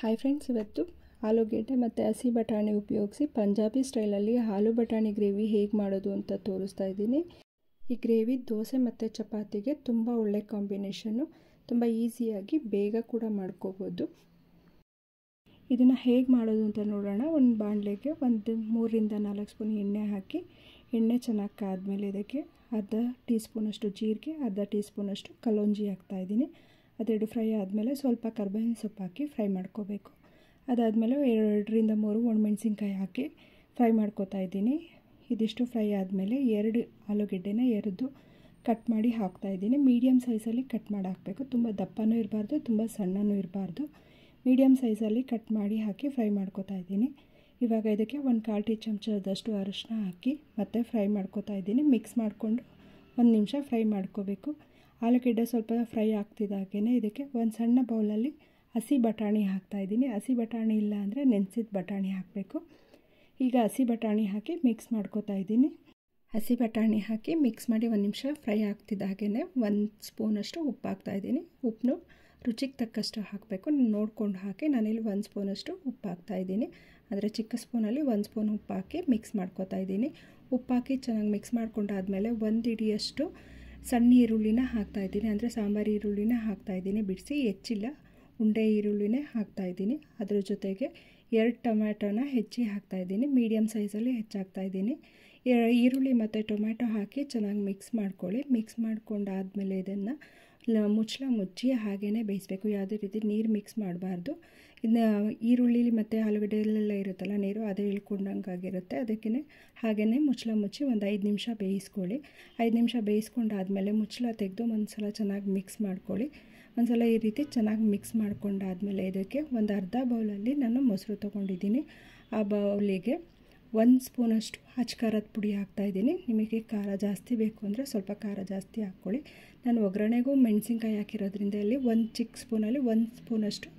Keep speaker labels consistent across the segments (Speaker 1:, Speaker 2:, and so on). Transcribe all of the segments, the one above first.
Speaker 1: Hi friends, ಇವತ್ತು ಆಲೂಗೆಡ್ಡೆ ಮತ್ತು ಹಸಿ ಬಟಾಣಿ ಉಪಯೋಗಿಸಿ ಪಂಜಾಬಿ ಸ್ಟೈಲಲ್ಲಿ ಆಲೂ ಬಟಾಣಿ ಗ್ರೇವಿ ಹೇಗೆ ಮಾಡೋದು ಅಂತ ತೋರಿಸ್ತಾ ಇದ್ದೀನಿ. ಈ ಗ್ರೇವಿ ದೋಸೆ ಮತ್ತು ಚಪಾತಿಗೆ ತುಂಬ ಒಳ್ಳೆ ಕಾಂಬಿನೇಷನ್ನು, ತುಂಬ ಈಸಿಯಾಗಿ ಬೇಗ ಕೂಡ ಮಾಡ್ಕೋಬೋದು. ಇದನ್ನು ಹೇಗೆ ಮಾಡೋದು ಅಂತ ನೋಡೋಣ. ಒಂದು ಬಾಣಲೆಗೆ ಒಂದು 3 ರಿಂದ 4 ಸ್ಪೂನ್ ಎಣ್ಣೆ ಹಾಕಿ, ಎಣ್ಣೆ ಚೆನ್ನಾಗಿ ಕಾದ್ಮೇಲೆ ಇದಕ್ಕೆ ಅರ್ಧ ಟೀ ಸ್ಪೂನಷ್ಟು ಜೀರಿಗೆ, ಅರ್ಧ ಟೀ ಸ್ಪೂನಷ್ಟು ಕಲೋಂಜಿ ಹಾಕ್ತಾಯಿದ್ದೀನಿ. ಅದೆರಡು ಫ್ರೈ ಆದಮೇಲೆ ಸ್ವಲ್ಪ ಕರ್ಬೇವಿನ ಸೊಪ್ಪು ಹಾಕಿ ಫ್ರೈ ಮಾಡ್ಕೋಬೇಕು. ಅದಾದಮೇಲೆ 2 ರಿಂದ 3 ಒಣಮೆಣಸಿನ್ಕಾಯಿ ಹಾಕಿ ಫ್ರೈ ಮಾಡ್ಕೋತಾ ಇದ್ದೀನಿ. ಇದಿಷ್ಟು ಫ್ರೈ ಆದಮೇಲೆ 2 ಆಲೂಗೆಡ್ಡೆನ ಕಟ್ ಮಾಡಿ ಹಾಕ್ತಾಯಿದ್ದೀನಿ. ಮೀಡಿಯಮ್ ಸೈಜಲ್ಲಿ ಕಟ್ ಮಾಡಿ ಹಾಕಬೇಕು. ತುಂಬ ದಪ್ಪನೂ ಇರಬಾರ್ದು, ತುಂಬ ಸಣ್ಣನೂ ಇರಬಾರ್ದು. ಮೀಡಿಯಮ್ ಸೈಜಲ್ಲಿ ಕಟ್ ಮಾಡಿ ಹಾಕಿ ಫ್ರೈ ಮಾಡ್ಕೋತಾ ಇದ್ದೀನಿ. ಇವಾಗ ಇದಕ್ಕೆ 1/4 ಟೀ ಚಮಚದಷ್ಟು ಅರಿಶಿನ ಹಾಕಿ ಮತ್ತೆ ಫ್ರೈ ಮಾಡ್ಕೋತಾ ಇದ್ದೀನಿ. ಮಿಕ್ಸ್ ಮಾಡಿಕೊಂಡು 1 ನಿಮಿಷ ಫ್ರೈ ಮಾಡ್ಕೋಬೇಕು. ಆಲೂಗೆಡ್ಡೆ ಸ್ವಲ್ಪ ಫ್ರೈ ಆಗ್ತಿದ್ದಾಗೇ ಇದಕ್ಕೆ ಒಂದು ಸಣ್ಣ ಬೌಲಲ್ಲಿ ಹಸಿ ಬಟಾಣಿ ಹಾಕ್ತಾಯಿದ್ದೀನಿ. ಹಸಿ ಬಟಾಣಿ ಇಲ್ಲ ಅಂದರೆ ನೆನೆಸಿದ ಬಟಾಣಿ ಹಾಕಬೇಕು. ಈಗ ಹಸಿ ಬಟಾಣಿ ಹಾಕಿ ಮಿಕ್ಸ್ ಮಾಡ್ಕೋತಾ ಇದ್ದೀನಿ. ಹಸಿ ಬಟಾಣಿ ಹಾಕಿ ಮಿಕ್ಸ್ ಮಾಡಿ 1 ನಿಮಿಷ ಫ್ರೈ ಆಗ್ತಿದ್ದಾಗೇ 1 ಸ್ಪೂನಷ್ಟು ಉಪ್ಪು ಹಾಕ್ತಾಯಿದ್ದೀನಿ. ಉಪ್ಪನ್ನು ರುಚಿಗೆ ತಕ್ಕಷ್ಟು ಹಾಕಬೇಕು, ನೋಡಿಕೊಂಡು ಹಾಕಿ. ನಾನಿಲ್ಲಿ 1 ಸ್ಪೂನಷ್ಟು ಉಪ್ಪು ಹಾಕ್ತಾಯಿದ್ದೀನಿ. ಆದರೆ ಚಿಕ್ಕ ಸ್ಪೂನಲ್ಲಿ 1 ಸ್ಪೂನ್ ಉಪ್ಪು ಹಾಕಿ ಮಿಕ್ಸ್ ಮಾಡ್ಕೋತಾ ಇದ್ದೀನಿ. ಉಪ್ಪು ಹಾಕಿ ಚೆನ್ನಾಗಿ ಮಿಕ್ಸ್ ಮಾಡ್ಕೊಂಡಾದಮೇಲೆ 1 ಹಿಡಿಯಷ್ಟು ಸಣ್ಣ ಈರುಳ್ಳಿನ ಹಾಕ್ತಾಯಿದ್ದೀನಿ. ಅಂದರೆ ಸಾಂಬಾರು ಈರುಳ್ಳಿನ ಹಾಕ್ತಾಯಿದ್ದೀನಿ, ಬಿಡಿಸಿ ಹೆಚ್ಚಿಲ್ಲ, ಉಂಡೆ ಈರುಳ್ಳಿನೇ ಹಾಕ್ತಾಯಿದ್ದೀನಿ. ಅದ್ರ ಜೊತೆಗೆ 2 ಟೊಮ್ಯಾಟೋನ ಹೆಚ್ಚಿ ಹಾಕ್ತಾಯಿದ್ದೀನಿ. ಮೀಡಿಯಮ್ ಸೈಜಲ್ಲಿ ಹೆಚ್ಚಾಗ್ತಾಯಿದ್ದೀನಿ. ಈರುಳ್ಳಿ ಮತ್ತು ಟೊಮ್ಯಾಟೊ ಹಾಕಿ ಚೆನ್ನಾಗಿ ಮಿಕ್ಸ್ ಮಾಡ್ಕೊಳ್ಳಿ. ಮಿಕ್ಸ್ ಮಾಡ್ಕೊಂಡಾದಮೇಲೆ ಇದನ್ನು ಮುಚ್ಚಿ ಹಾಗೇ ಬೇಯಿಸಬೇಕು. ಯಾವುದೇ ರೀತಿ ನೀರು ಮಿಕ್ಸ್ ಮಾಡಬಾರ್ದು. ಇನ್ನು ಈರುಳ್ಳಿ ಮತ್ತು ಆಲೂಗಡ್ಡೆಯಲ್ಲೆಲ್ಲ ಇರುತ್ತಲ್ಲ ನೀರು, ಅದು ಇಳ್ಕೊಂಡಂಗಾಗಿರುತ್ತೆ. ಅದಕ್ಕೇ ಹಾಗೇ ಮುಚ್ಚಿ ಒಂದು 5 ನಿಮಿಷ ಬೇಯಿಸ್ಕೊಳ್ಳಿ. 5 ನಿಮಿಷ ಬೇಯಿಸ್ಕೊಂಡಾದಮೇಲೆ ಮುಚ್ಚಳ ತೆಗೆದು ಒಂದು ಸಲ ಚೆನ್ನಾಗಿ ಮಿಕ್ಸ್ ಮಾಡ್ಕೊಳ್ಳಿ. ಒಂದು ಸಲ ಈ ರೀತಿ ಚೆನ್ನಾಗಿ ಮಿಕ್ಸ್ ಮಾಡ್ಕೊಂಡಾದಮೇಲೆ ಇದಕ್ಕೆ ಒಂದು ಅರ್ಧ ಬೌಲಲ್ಲಿ ನಾನು ಮೊಸರು ತೊಗೊಂಡಿದ್ದೀನಿ. ಆ ಬೌಲಿಗೆ 1 ಸ್ಪೂನಷ್ಟು ಅಚ್ಚ ಖಾರದ ಪುಡಿ ಹಾಕ್ತಾಯಿದ್ದೀನಿ. ನಿಮಗೆ ಖಾರ ಜಾಸ್ತಿ ಬೇಕು ಅಂದರೆ ಸ್ವಲ್ಪ ಖಾರ ಜಾಸ್ತಿ ಹಾಕ್ಕೊಳ್ಳಿ. ನಾನು ಒಗ್ಗರಣೆಗೂ ಮೆಣಸಿನ್ಕಾಯಿ ಹಾಕಿರೋದ್ರಿಂದ ಇಲ್ಲಿ 1 ಚಿಕ್ಕ ಸ್ಪೂನಲ್ಲಿ 1 ಸ್ಪೂನಷ್ಟು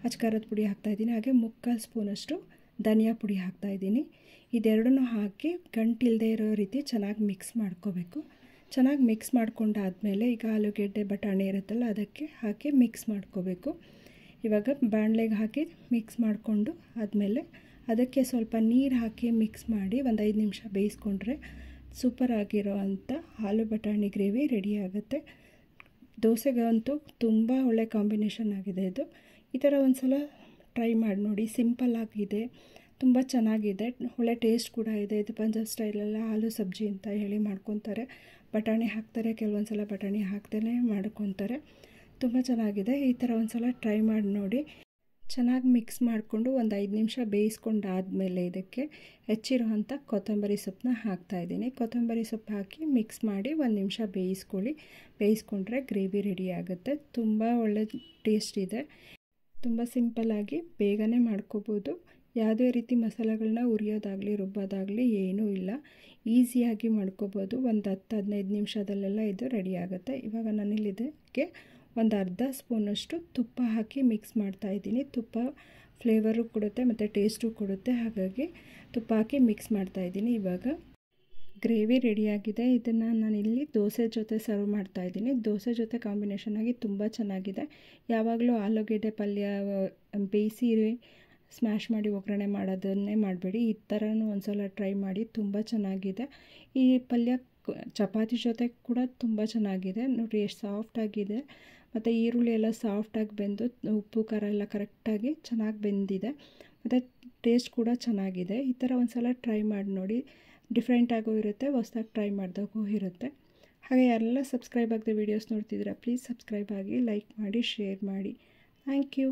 Speaker 1: ಅಚ್ಚ ಖಾರದ ಪುಡಿ ಹಾಕ್ತಾಯಿದ್ದೀನಿ. ಹಾಗೆ 3/4 ಸ್ಪೂನಷ್ಟು ಧನಿಯಾ ಪುಡಿ ಹಾಕ್ತಾಯಿದ್ದೀನಿ. ಇದೆರಡನ್ನೂ ಹಾಕಿ ಗಂಟಿಲ್ಲದೆ ಇರೋ ರೀತಿ ಚೆನ್ನಾಗಿ ಮಿಕ್ಸ್ ಮಾಡ್ಕೋಬೇಕು. ಚೆನ್ನಾಗಿ ಮಿಕ್ಸ್ ಮಾಡ್ಕೊಂಡಾದಮೇಲೆ ಈಗ ಆಲೂಗೆಡ್ಡೆ ಬಟಾಣಿ ಇರುತ್ತಲ್ಲ ಅದಕ್ಕೆ ಹಾಕಿ ಮಿಕ್ಸ್ ಮಾಡ್ಕೋಬೇಕು. ಇವಾಗ ಬಾಣಲೆಗೆ ಹಾಕಿ ಮಿಕ್ಸ್ ಮಾಡಿಕೊಂಡು ಆದಮೇಲೆ ಅದಕ್ಕೆ ಸ್ವಲ್ಪ ನೀರು ಹಾಕಿ ಮಿಕ್ಸ್ ಮಾಡಿ ಒಂದು 5 ನಿಮಿಷ ಬೇಯಿಸ್ಕೊಂಡ್ರೆ ಸೂಪರ್ ಆಗಿರೋ ಅಂಥ ಆಲೂ ಬಟಾಣಿ ಗ್ರೇವಿ ರೆಡಿ ಆಗುತ್ತೆ. ದೋಸೆಗಂತೂ ತುಂಬ ಒಳ್ಳೆ ಕಾಂಬಿನೇಷನ್ ಆಗಿದೆ ಇದು. ಈ ಥರ ಒಂದು ಸಲ ಟ್ರೈ ಮಾಡಿ ನೋಡಿ. ಸಿಂಪಲ್ ಆಗಿದೆ, ತುಂಬ ಚೆನ್ನಾಗಿದೆ, ಒಳ್ಳೆ ಟೇಸ್ಟ್ ಕೂಡ ಇದೆ. ಇದು ಪಂಜಾಬ್ ಸ್ಟೈಲೆಲ್ಲ ಆಲೂ ಸಬ್ಜಿ ಅಂತ ಹೇಳಿ ಮಾಡ್ಕೊತಾರೆ. ಬಟಾಣಿ ಹಾಕ್ತಾರೆ, ಕೆಲವೊಂದು ಸಲ ಬಟಾಣಿ ಹಾಕ್ದೇ ಮಾಡ್ಕೊತಾರೆ. ತುಂಬ ಚೆನ್ನಾಗಿದೆ. ಈ ಥರ ಒಂದು ಸಲ ಟ್ರೈ ಮಾಡಿ ನೋಡಿ. ಚೆನ್ನಾಗಿ ಮಿಕ್ಸ್ ಮಾಡಿಕೊಂಡು ಒಂದು 5 ನಿಮಿಷ ಬೇಯಿಸ್ಕೊಂಡಾದಮೇಲೆ ಇದಕ್ಕೆ ಹೆಚ್ಚಿರುವಂಥ ಕೊತ್ತಂಬರಿ ಸೊಪ್ಪನ್ನ ಹಾಕ್ತಾಯಿದ್ದೀನಿ. ಕೊತ್ತಂಬರಿ ಸೊಪ್ಪು ಹಾಕಿ ಮಿಕ್ಸ್ ಮಾಡಿ 1 ನಿಮಿಷ ಬೇಯಿಸ್ಕೊಳ್ಳಿ. ಬೇಯಿಸ್ಕೊಂಡ್ರೆ ಗ್ರೇವಿ ರೆಡಿ ಆಗುತ್ತೆ. ತುಂಬ ಒಳ್ಳೆ ಟೇಸ್ಟ್ ಇದೆ. ತುಂಬ ಸಿಂಪಲ್ಲಾಗಿ ಬೇಗನೆ ಮಾಡ್ಕೋಬೋದು. ಯಾವುದೇ ರೀತಿ ಮಸಾಲೆಗಳನ್ನ ಹುರಿಯೋದಾಗಲಿ ರುಬ್ಬೋದಾಗಲಿ ಏನೂ ಇಲ್ಲ, ಈಸಿಯಾಗಿ ಮಾಡ್ಕೋಬೋದು. ಒಂದು 10-15 ನಿಮಿಷದಲ್ಲೆಲ್ಲ ಇದು ರೆಡಿ ಆಗುತ್ತೆ. ಇವಾಗ ನಾನಿಲ್ಲಿ ಇದಕ್ಕೆ ಒಂದು ಅರ್ಧ ಸ್ಪೂನಷ್ಟು ತುಪ್ಪ ಹಾಕಿ ಮಿಕ್ಸ್ ಮಾಡ್ತಾಯಿದ್ದೀನಿ. ತುಪ್ಪ ಫ್ಲೇವರು ಕೊಡುತ್ತೆ ಮತ್ತು ಟೇಸ್ಟು ಕೊಡುತ್ತೆ, ಹಾಗಾಗಿ ತುಪ್ಪ ಹಾಕಿ ಮಿಕ್ಸ್ ಮಾಡ್ತಾಯಿದ್ದೀನಿ. ಇವಾಗ ಗ್ರೇವಿ ರೆಡಿಯಾಗಿದೆ. ಇದನ್ನು ನಾನಿಲ್ಲಿ ದೋಸೆ ಜೊತೆ ಸರ್ವ್ ಮಾಡ್ತಾಯಿದ್ದೀನಿ. ದೋಸೆ ಜೊತೆ ಕಾಂಬಿನೇಷನ್ ಆಗಿ ತುಂಬ ಚೆನ್ನಾಗಿದೆ. ಯಾವಾಗಲೂ ಆಲೂಗೆಡ್ಡೆ ಪಲ್ಯ ಬೇಯಿಸಿ ಸ್ಮ್ಯಾಶ್ ಮಾಡಿ ಒಗ್ಗರಣೆ ಮಾಡೋದನ್ನೇ ಮಾಡಬೇಡಿ. ಈ ಥರನೂ ಒಂದು ಸಲ ಟ್ರೈ ಮಾಡಿ, ತುಂಬ ಚೆನ್ನಾಗಿದೆ. ಈ ಪಲ್ಯ ಚಪಾತಿ ಜೊತೆ ಕೂಡ ತುಂಬ ಚೆನ್ನಾಗಿದೆ. ನೋಡಿ ಎಷ್ಟು ಸಾಫ್ಟಾಗಿದೆ ಮತ್ತು ಈರುಳ್ಳಿ ಎಲ್ಲ ಸಾಫ್ಟಾಗಿ ಬೆಂದು ಉಪ್ಪು ಖಾರ ಎಲ್ಲ ಕರೆಕ್ಟಾಗಿ ಚೆನ್ನಾಗಿ ಬೆಂದಿದೆ ಮತ್ತು ಟೇಸ್ಟ್ ಕೂಡ ಚೆನ್ನಾಗಿದೆ. ಈ ಥರ ಒಂದು ಸಲ ಟ್ರೈ ಮಾಡಿ ನೋಡಿ. ಡಿಫ್ರೆಂಟಾಗೂ ಇರುತ್ತೆ, ಹೊಸ್ದಾಗಿ ಟ್ರೈ ಮಾಡಿದಾಗೂ ಇರುತ್ತೆ. ಹಾಗೆ ಯಾರೆಲ್ಲ ಸಬ್ಸ್ಕ್ರೈಬ್ ಆಗದೆ ವೀಡಿಯೋಸ್ ನೋಡ್ತಿದ್ದೀರಾ, ಪ್ಲೀಸ್ ಸಬ್ಸ್ಕ್ರೈಬ್ ಆಗಿ, ಲೈಕ್ ಮಾಡಿ, ಶೇರ್ ಮಾಡಿ. Thank you.